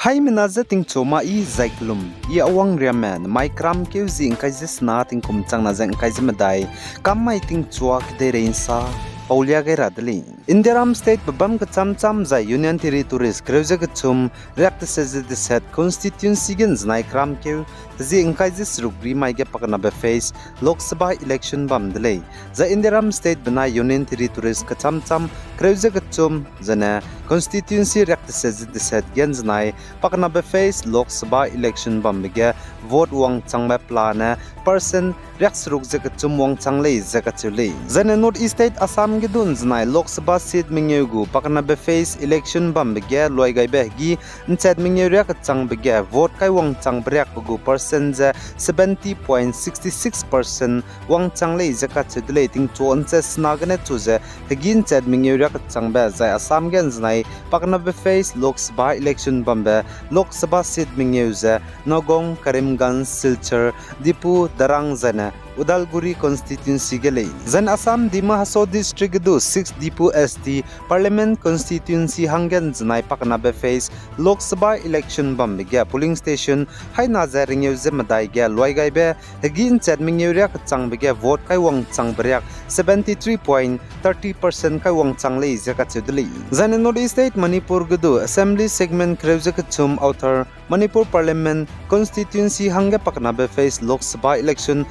Hai menaza ting choma I zaiklum I awang riaman mai kram keu zing kai zis na ting kum chang na zang kai zimadai kam mai ting chua kde reinsa Paulia gai radli Indiram state babam ka cham zai union territories kreuze ka chum react says the set constituency gen znai kram keu zi ingkai zis rugri mai ge pakna be face lok sabha election bam dele za Indiram state bana union territories ka cham kreuze ka chum zana constituency react says the set gen znai pakna be face lok sabha election bam ge vote wang changba plana person react rug ze ka chum wang changlei ze ka chule zana north east state assam ge dun znai lok sabha seat mingegu pakna be face election bam ge loi gai be gi nchat mingeu ria ka chang be ge vote kai wang chang briak gu person ze 70.66% wang changlei ze ka chudle ting chon che snagane chuze hegin chat mingeu ria ka chang be za assam gen znai pakna be face lok sabha election bam be lok sabha seat mingeu ze nogong karimganj silchar dipu darang zana Udalguri constituency gele zan Assam Dima Haso district du 6 Dipu ST parliament constituency hangen znai pakna be face Lok Sabha election bam ge polling station hai na za ringeu zemadai ge loi gai be hegin chat mingeu ria ka chang be ge vote kai wang chang briak 73.30% kai wang chang lei ze ka chudli zan North East State Manipur gudu assembly segment kreuze ka chum author Manipur parliament constituency hange pakna be face Lok Sabha election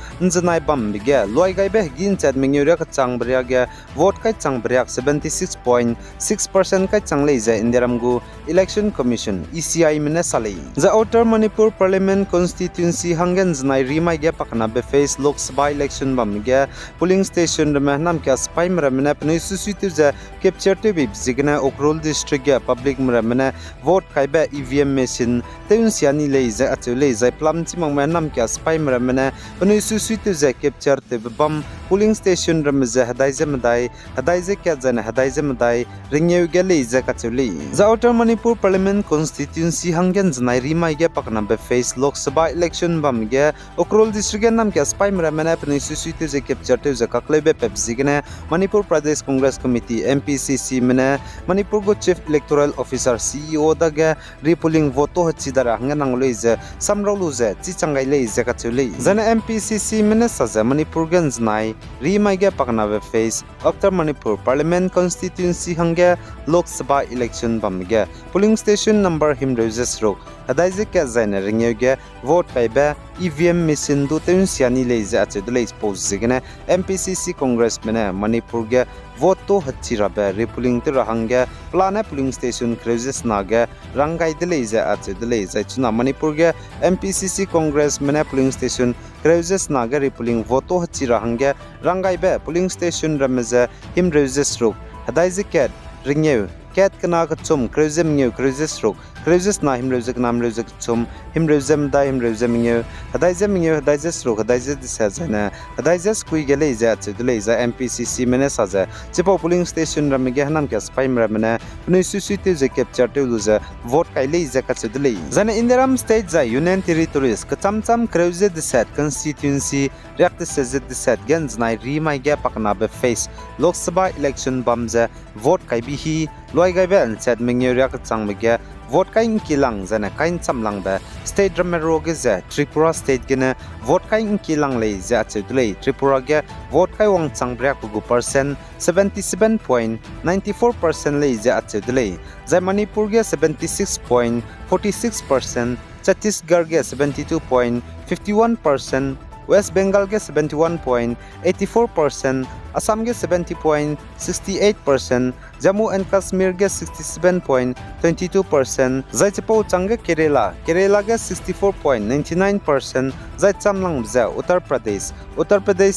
nai bam bige loi gai be gin chat mingeuria ka chang bria ge vote kai chang bria 76.6% kai chang lei za indiram gu election commission ECI mine salei the outer Manipur parliament constituency hangen znai rimai ge pakna be face Lok Sabha election bam ge polling station rema nam kya spy mramena pne susuitu za capture to be zigna okrol district ge public mramena vote kai be EVM machine teun siani lei za achule za plam chimang ma nam kya spy mramena pne susuitu za capture te bam polling station ramza hadaize kya jana hadaize madai ringeu gele za kachuli za outer Manipur parliament constituency hangen znai rimai ge pakna be face Lok Sabha election bam ge okrol district nam kya spy mramena pne susuitu za capture te za kaklebe pepzigna Manipur Pradesh Congress Committee MPCC mena Manipur go chief electoral officer CEO daga repolling voto hachidara hanganang loi za samrolu za chichangai lei za kachuli zana MPCC mena saza Manipur gens nai rimai ge pakna be face after Manipur parliament constituency hange Lok Sabha election bam ge polling station number him roses rok hadaize kya zaina ringeu ge vote kai be EVM machine du teun siani lei za achedle expose zigna MPCC congress mena Manipur ge vote to hachira be repolling te rahangge plana polling station crisis naga rangai dele za achedle za chuna Manipur ge MPCC congress mena polling station crisis naga repolling vote to hachira hangge rangai be polling station ramza him roses rok hadaize ket ringeu ket kana ka chum crisis ngeu crisis rok crisis na him roses nam roses chum him roses da him roses ngeu hadaize rok hadaize disazana hadaize kui gele za chudle za MPCC mena saza chipo polling station ramge hanam ke spy ramna pne susuite ze capture te luza vote kai le za ka chudle zana Indiram state za union territories ka cham kreuze the set constituency react says the set gens nai rimai ge pakna be face Lok Sabha election bamza vote kai bi hi loi gai ben chat mingeuria ka changmege vote kain kilang zana kain chamlang ba state ramero ge za Tripura state gena vote kain kilang lei za chudle Tripura ge vote kai wang changbra ku percent 77.94% lei za chudle za Manipur ge 76.46% Chhattisgarh ge 72.51% West Bengal ge 71.84% Assam ge 70.68% Jammu and Kashmir ge 67.22% Zai chipo changge Kerala ge 64.99% Zai chamlang bza Uttar Pradesh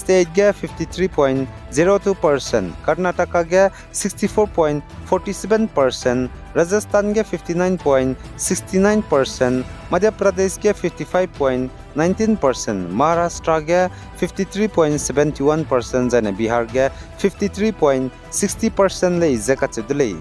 state ge 53.02% Karnataka ge 64.47% Rajasthan ge 59.69% Madhya Pradesh ge 55.19% Maharashtra ge 53.71% zane Bihar ge 53.60% lei zakachudlei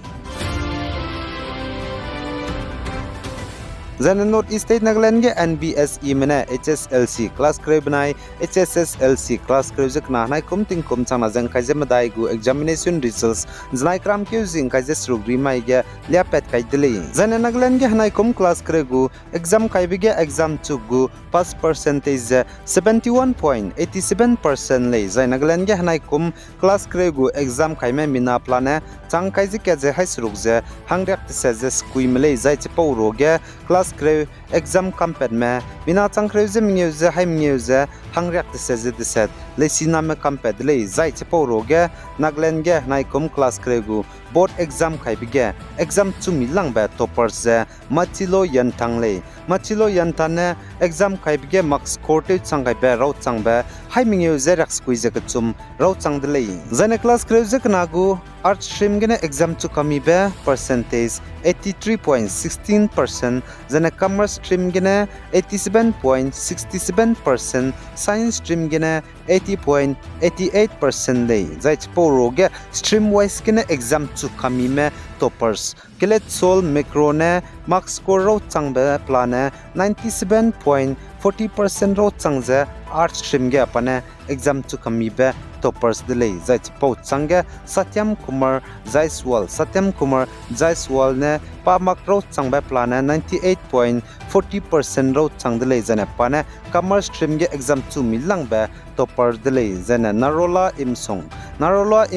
Zana North East State Nagaland ge NBSE mena HSLC class kre banai HSSLC class kre jak na nai kum ting kum chana jang kai je madai gu examination results znai kram ke jing kai je srugri mai ge lia pet kai dili Zana Nagaland ge hanai kum class kre gu exam kai bi ge exam chuk gu pass percentage 71.87% le Zai Nagaland ge hanai kum class kre gu exam kai me mina plane chang kai je ke je hai srug je hangrek se je skui mele zai che pawro ge class kre exam campaign me mina chang kre je mingeu je hai mingeu je hangrek se je de set le sina me campaign le zai che pawro ge Nagaland ge hanai kum class kre gu board exam kai bi ge exam chumi lang ba toppers je machilo yan thang le machilo yan tan ne exam kai bi ge marks score te chang kai ba rau chang ba hai mingeu je rak skui je ka chum rau chang de le zane class kre je kana gu art stream ge ne exam chu kami ba percentage 83.16% zane commerce stream ge ne 87.67% science stream ge ne 80.88% le zai chporo ge stream wise ge ne exam chu kami me toppers kelet sol macro ne marks score ro chang ba plan 97.40% ro chang je art stream ge apane exam chu kami ba toppers delay zai chpo changge Satyam Kumar Jaiswal ne pa makro changba plan 98.40% ro changdelay jane pane commerce stream ge exam chu milang ba topper delay jane Narola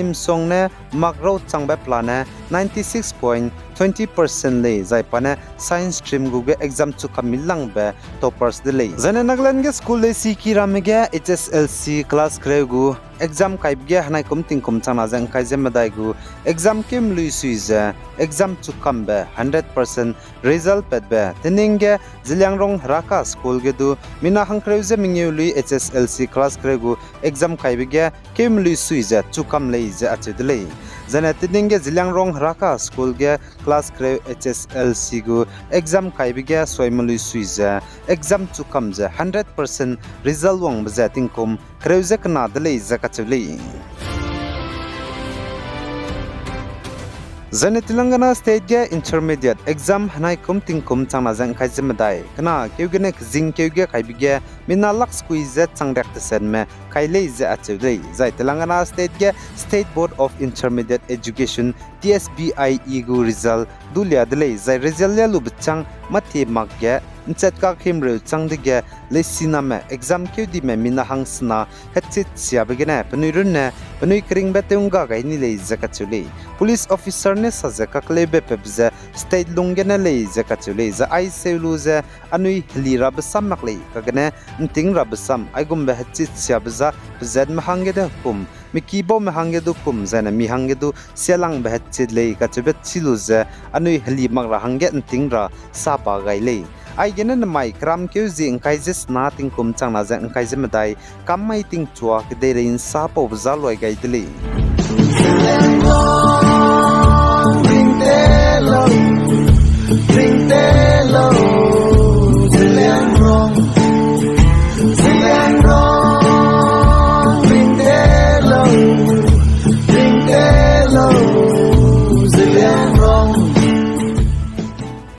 Imsong ne makro changba plan 96.20% le jai pane science stream gu ge exam chu kamilang ba toppers delay jane Nagaland ge school le siki ramge HSLC class kregu exam kai bge hanai kum ting kum chana jang kai jem dai gu exam kim lui suiza exam chu kambe 100% result petbe teninge zilangrong raka school ge du mina hangkreu je mingyu lui HSLC class kregu exam kai bge kim lui suiza chu kam lei je achedlei jana teninge zilangrong raka school ge class kreu HSLC gu exam kai bge soimului suiza exam chu kam je 100% result wang bja tingkum kreu je kana dlei zakachuli Zane Telangana State ge intermediate exam hanai kum ting kum changna jang khai jimadai kana keugene jing keuge khai bige mina lak squeeze changdak te sen me khai lei je achudei zai Telangana State ge State Board of Intermediate Education TSBIE gu result dulia delei zai result ya lu bchang mati mak ge nchet ka khimru changdige lesina me exam keudi me mina hangsna hetchit sia begene panurun ne panui kring betunga ga ni lei zakachuli police officer ne sajaka klebe pebze state lungene lei zakachuli za ai seluze anui lira basam maklei kagane nting rabasam aigum be hetchit sia bza zed mahangede kum mikibo mahangedu kum zana mi hangedu selang be hetchit lei kachbet siluze anui hli magra hange nting ra sapa gai lei ai genen mai kram keu jing kai jes na ting kum changna jang kai jem dai kam mai ting chua ke de rein sa po bza loi gai dili ring te